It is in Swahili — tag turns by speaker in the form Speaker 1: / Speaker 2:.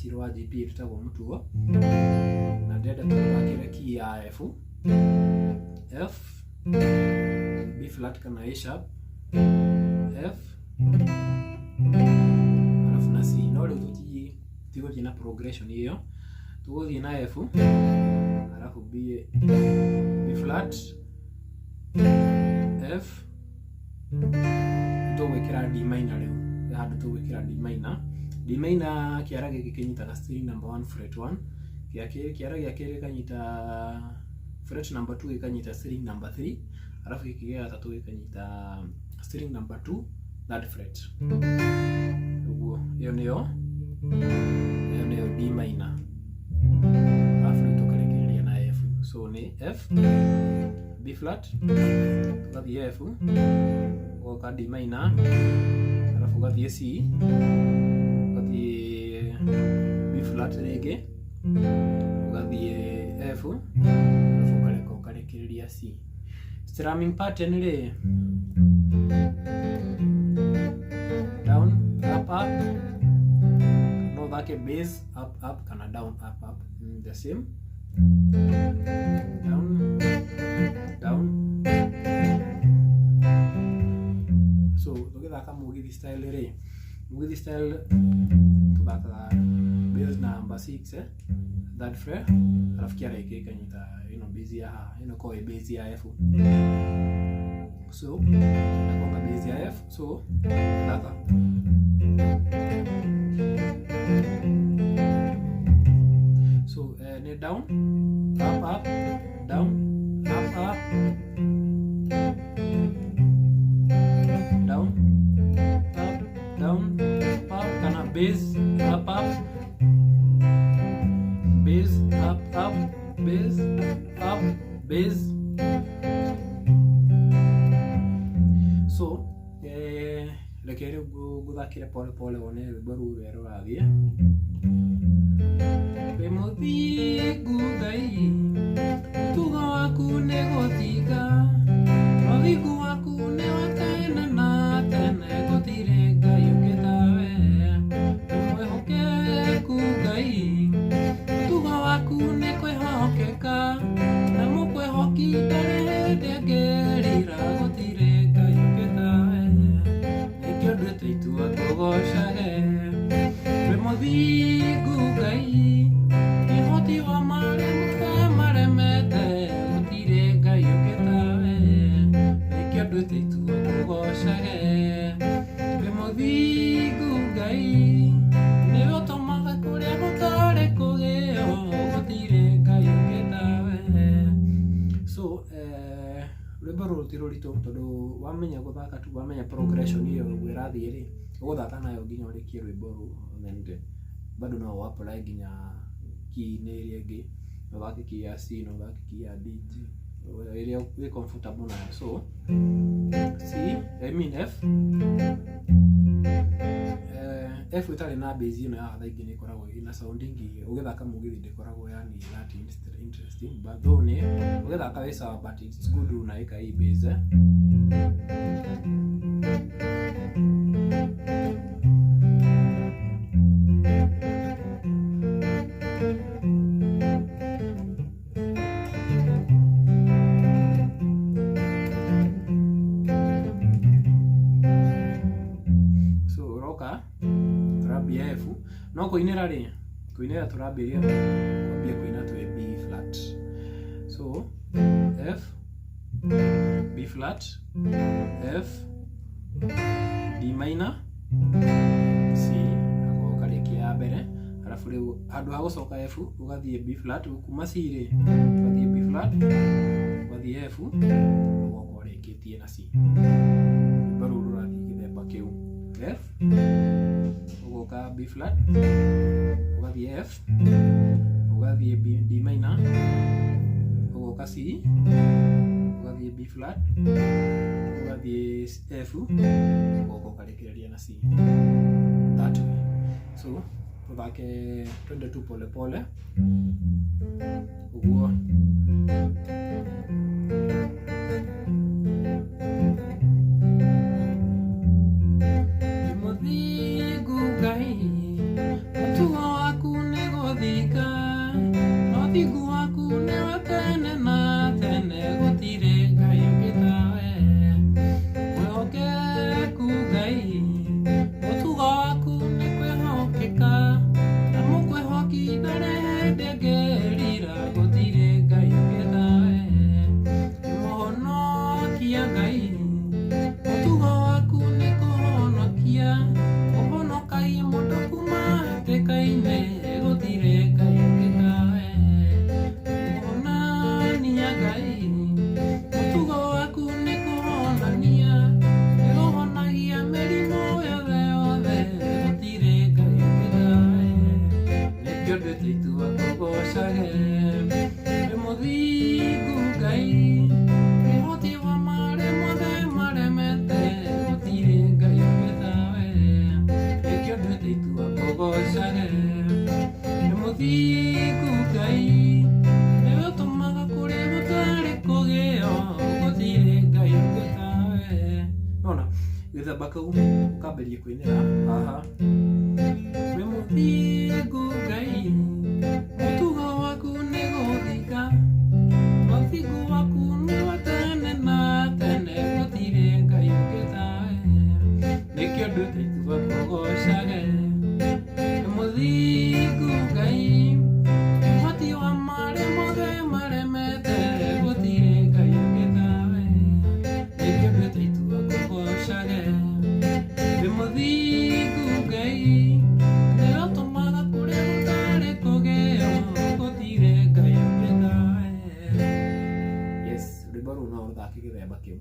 Speaker 1: rwa GP rutagwo mutugo na ndenda tuthakire key ya F, F, B flat kana A sharp, F, alafu na C. No rĩu tũtigũthiĩ na progression iyo, tũgũthiĩ na F, alafu B flat, F, tũgwĩkĩra D minor rĩu, handũ tũgwĩkĩra D minor. D minor kĩara gĩkĩ kĩnyitaga string number 1 fret 1, kĩara gĩa kerĩ kanyita fret number 2 gĩkanyita string number 3, alafu gĩkĩ gĩa gatatũ gĩkanyita string number 2 third fret. Ũguo iyo nĩyo D minor, alafu tũkarekereria na F. So nĩ F, B flat, tugathiĩ F, ũgoka D minor, alafu ugathiĩ C, ugathiĩ B flat rĩngĩ, ugathiĩ F, alafu ukarekereria C. Strumming pattern rĩ, down, up, up, no thake bass, up, up, kana down, up, up, the same, down, down. So tũgĩthaka mũgithi style rĩ, mũgithi style tũthakaga bass number 6 third fret, alafu kĩara gĩkĩ kanyita ino bass ya haha, ino koe bass ya F. So nakonga bass ya F, so thaka so ni down, up, up, down, up, up, down, up, down, up, kana bass, up, up, bass, up, up, bass, up, bass. So rekere guthakire pole pole wone rwĩmbo rũu rũrĩa rũrathiĩ. Wĩ mũthingu Ngai, mũtugo waku nĩ gũthinga, ũthingu waku nĩ wa tene na tene, gũtirĩ Ngai ũngĩ tawe. Mwĩhokeku Ngai, mũtugo waku nĩ kwĩhokeka, na mũkwĩhoki ndarĩ hĩndĩ angĩrira, gũtirĩ Ngai ũngĩ tawe. Nĩkĩo nduĩte itua tũgocage. Wĩ mũthingu Ngai, ihoti wa maremete, gũtirĩ Ngai ũngĩ tawe. Nĩkĩo nduĩte itua tũgocage. Wĩ mũthingu Ngai, nĩwe ũtũmaga kũrĩa gũtarĩ kũgĩo, gũtirĩ Ngai ũngĩ tawe. So rwĩmbo rũrũ ti rũritũ tondũ wamenya gũthaka tu, wamenya progression iyo ũguo ĩrathiĩ rĩ, ũgũthaka nayo nginya ũrĩkie rwĩmbo rũu, then bado no apply nginya key-inĩ ĩrĩa ĩngĩ, no thake key ya C, no thake key ya D, ĩrĩa wĩ comfortable nayo. So C, I mean F, F itarĩ na bass ĩno ya hatha ingĩ nĩ ĩkoragwo ĩna sound ingĩ, ũgĩthaka mũgithi ndĩkoragwo yani that interesting, but though nĩ ũgĩthaka wĩ sawa, but it's good unaika hii bass So roka turambia F, no kũinĩra rĩ, kũinĩra turambia kũina twĩ B flat. So F, B flat, F, D minor, C, agoka rĩngĩ ya mbere, alafu rĩu handũ ha gũcoka F ũgathiĩ B flat, kuma C rĩ ũgathiĩ B flat, ũgathiĩ F, ũgoka ũrĩkĩtie na C. Rwĩmbo rũu rũrathiĩ gĩthemba kĩu. F, ũgoka B flat, ũgathiĩ F, ũgathiĩ D minor, ũgoka C, ũgathiĩ B flat, ũgathiĩ F, ũgoka ũkarekereria na C. That way. So tũthake twende tu pole pole ũguo. Mũthingu Ngai, mũtugo waku gĩthemba kĩu ũkambĩrĩria kũinĩra haha wĩ mũthingu Ngai mũtugo waku nĩ gũthinga mũthingu waku nĩ wa tene na tene gũtirĩ Ngai ũngĩ tawe nĩkĩo nduĩte itua kũgocage wĩ mũthingu Ngai ũhoti wa marĩa mothe maremete gũtirĩ Ngai ũngĩ tawe nĩkĩo nduĩte itua kũgocage wĩ mũthingu Ngai nĩũtũmaga kũrĩa gũtarĩ kũgĩo gũtirĩ Ngai ũngĩ tawe. Yes, rwĩmbo rũu no rũthake gĩthemba kĩu.